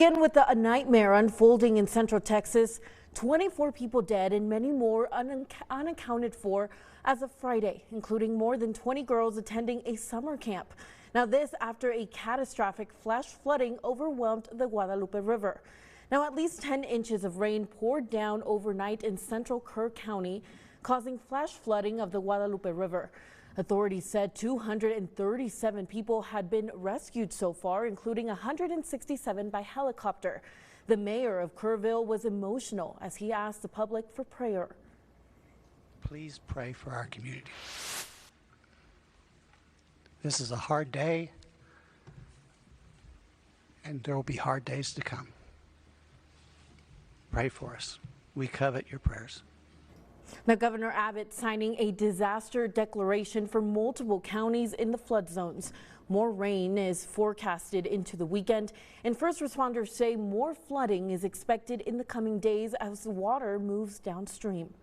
Again, with a nightmare unfolding in Central Texas, 24 people dead and many more unaccounted for as of Friday, including more than 20 girls attending a summer camp. Now this after a catastrophic flash flooding overwhelmed the Guadalupe River. Now at least 10 inches of rain poured down overnight in central Kerr County, causing flash flooding of the Guadalupe River. Authorities said 237 people had been rescued so far, including 167 by helicopter. The mayor of Kerrville was emotional as he asked the public for prayer. Please pray for our community. This is a hard day, and there will be hard days to come. Pray for us. We covet your prayers. Now, Governor Abbott signing a disaster declaration for multiple counties in the flood zones. More rain is forecasted into the weekend, and first responders say more flooding is expected in the coming days as water moves downstream.